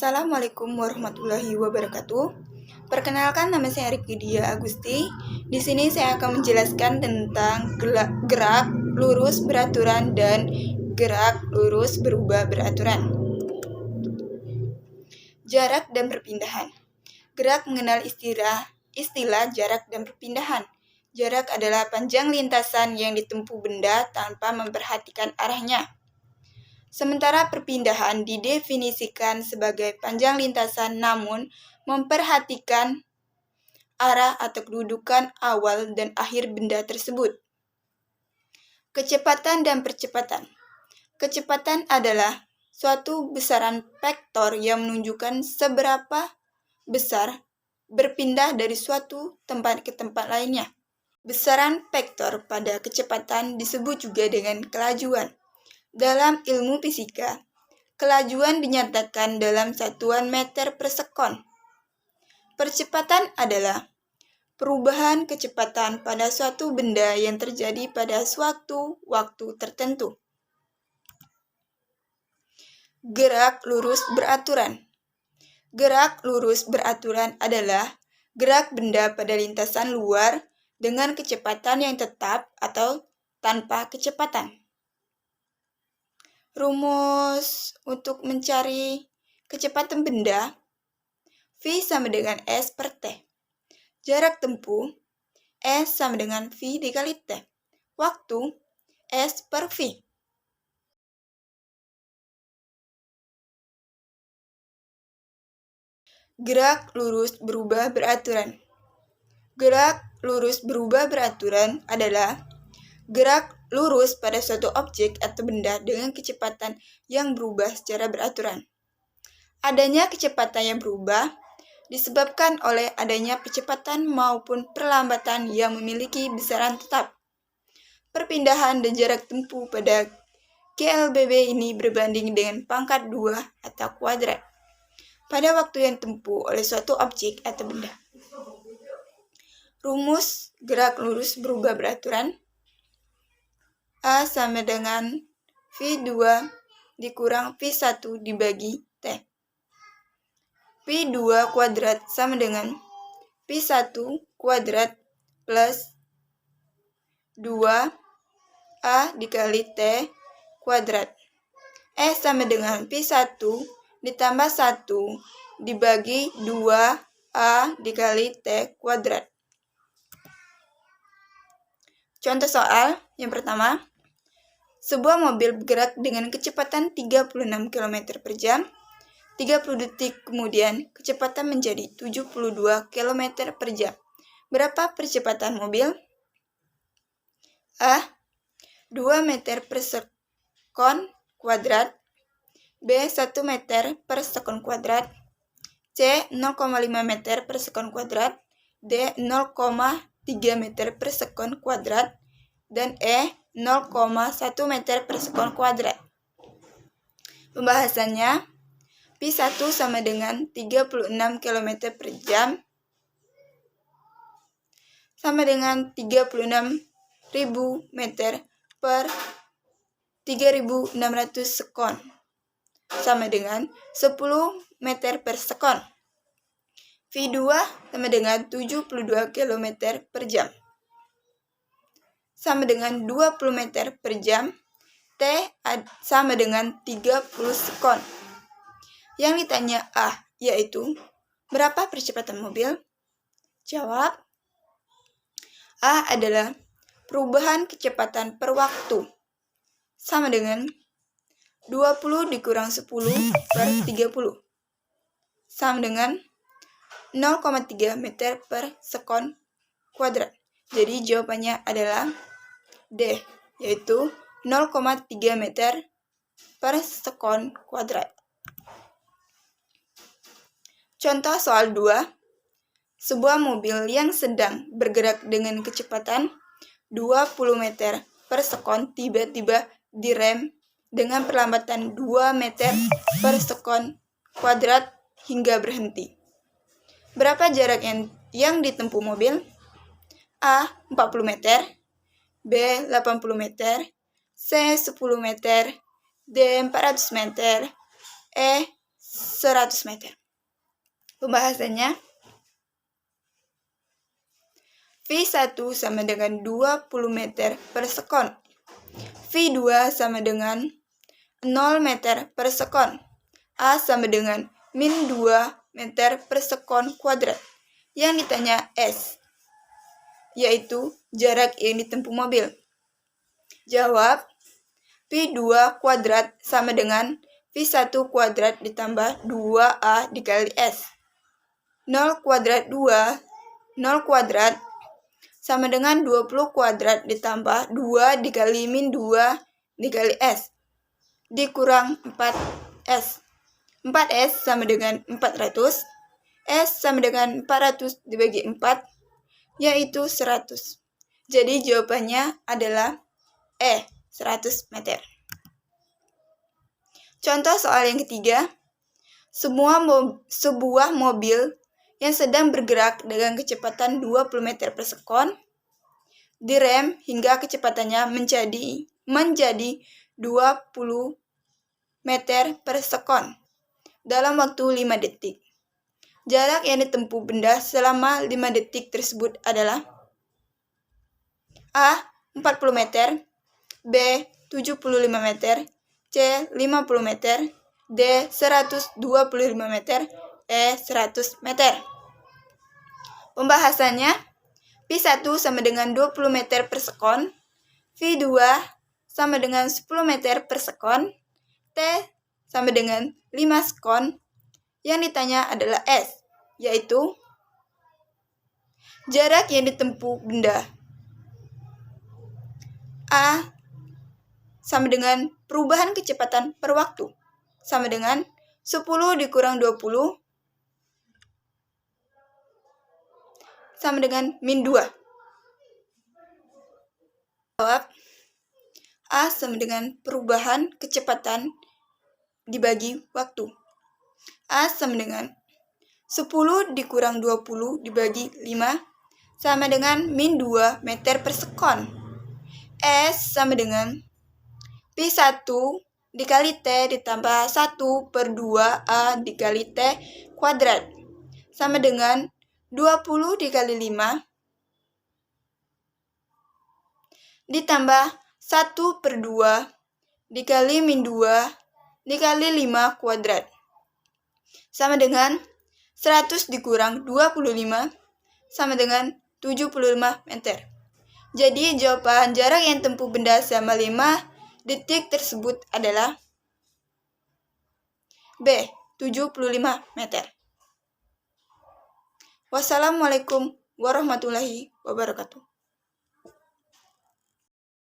Assalamualaikum warahmatullahi wabarakatuh. Perkenalkan, nama saya Riki Dia Agusti. Di sini saya akan menjelaskan tentang gerak lurus beraturan dan gerak lurus berubah beraturan. Jarak dan perpindahan. Gerak mengenal istilah jarak dan perpindahan. Jarak adalah panjang lintasan yang ditempuh benda tanpa memperhatikan arahnya. Sementara perpindahan didefinisikan sebagai panjang lintasan namun memperhatikan arah atau kedudukan awal dan akhir benda tersebut. Kecepatan dan percepatan. Kecepatan adalah suatu besaran vektor yang menunjukkan seberapa besar berpindah dari suatu tempat ke tempat lainnya. Besaran vektor pada kecepatan disebut juga dengan kelajuan. Dalam ilmu fisika, kelajuan dinyatakan dalam satuan meter per sekon. Percepatan adalah perubahan kecepatan pada suatu benda yang terjadi pada suatu waktu tertentu. Gerak lurus beraturan. Gerak lurus beraturan adalah gerak benda pada lintasan luar dengan kecepatan yang tetap atau tanpa kecepatan. Rumus untuk mencari kecepatan benda, V sama dengan S per T. Jarak tempuh, S sama dengan V dikali T. Waktu, S per V. Gerak lurus berubah beraturan. Gerak lurus berubah beraturan adalah gerak lurus pada suatu objek atau benda dengan kecepatan yang berubah secara beraturan. Adanya kecepatan yang berubah disebabkan oleh adanya percepatan maupun perlambatan yang memiliki besaran tetap. Perpindahan dan jarak tempuh pada GLBB ini berbanding dengan pangkat 2 atau kuadrat pada waktu yang tempuh oleh suatu objek atau benda. Rumus gerak lurus berubah beraturan, A sama dengan V2 dikurang V1 dibagi T. V2 kuadrat sama dengan V1 kuadrat plus 2A dikali T kuadrat. S sama dengan V1 ditambah 1 dibagi 2A dikali T kuadrat. Contoh soal yang pertama. Sebuah mobil bergerak dengan kecepatan 36 km per jam. 30 detik kemudian, kecepatan menjadi 72 km per jam. Berapa percepatan mobil? A. 2 meter per sekon kuadrat. B. 1 meter per sekon kuadrat. C. 0,5 meter per sekon kuadrat. D. 0,3 meter per sekon kuadrat. Dan E. 0,1 meter per sekon kuadrat. Pembahasannya, P1 sama dengan 36 km per jam sama dengan 36.000 meter per 3.600 sekon sama dengan 10 meter per sekon. V2 sama dengan 72 km per jam sama dengan 20 meter per jam. T sama dengan 30 sekon. Yang ditanya A, yaitu berapa percepatan mobil? Jawab, A adalah perubahan kecepatan per waktu sama dengan 20 dikurang 10 per 30 sama dengan 0,3 meter per sekon kuadrat. Jadi jawabannya adalah D, yaitu 0,3 meter per sekon kuadrat. Contoh soal 2. Sebuah mobil yang sedang bergerak dengan kecepatan 20 meter per sekon tiba-tiba direm dengan perlambatan 2 meter per sekon kuadrat hingga berhenti. Berapa jarak yang ditempuh mobil? A. 40 meter. B. 80 meter. C. 10 meter. D. 400 meter. E. 100 meter. Pembahasannya, V1 sama dengan 20 meter per sekon. V2 sama dengan 0 meter per sekon. A sama dengan min 2 meter per sekon kuadrat. Yang ditanya S, yaitu jarak yang ditempuh mobil. Jawab, V2 kuadrat sama dengan V1 kuadrat ditambah 2A dikali S. 0 kuadrat 2, 0 kuadrat sama dengan 20 kuadrat ditambah 2 dikali min 2 dikali S dikurang 4S. 4S sama dengan 400. S sama dengan 400 dibagi 4, yaitu 100. Jadi jawabannya adalah E, 100 meter. Contoh soal yang ketiga. Sebuah mobil yang sedang bergerak dengan kecepatan 20 meter per sekon direm hingga kecepatannya menjadi 20 meter per sekon dalam waktu 5 detik. Jarak yang ditempuh benda selama 5 detik tersebut adalah A. 40 meter, B. 75 meter, C. 50 meter, D. 125 meter, E. 100 meter. Pembahasannya, V1 sama dengan 20 meter per sekon, V2 sama dengan 10 meter per sekon, T sama dengan 5 sekon. Yang ditanya adalah S, yaitu jarak yang ditempuh benda. A sama dengan perubahan kecepatan per waktu, sama dengan 10 dikurang 20 sama dengan min 2. Jawab, A sama dengan perubahan kecepatan dibagi waktu. A sama dengan 10 dikurang 20 dibagi 5 sama dengan min 2 meter per sekon. S sama dengan V1 dikali T ditambah 1 per 2A dikali T kuadrat sama dengan 20 dikali 5 ditambah 1 per 2 dikali min 2 dikali 5 kuadrat sama dengan 100 dikurang 25 sama dengan 75 meter. Jadi jawaban jarak yang tempuh benda selama 5 detik tersebut adalah B, 75 meter. Wassalamualaikum warahmatullahi wabarakatuh.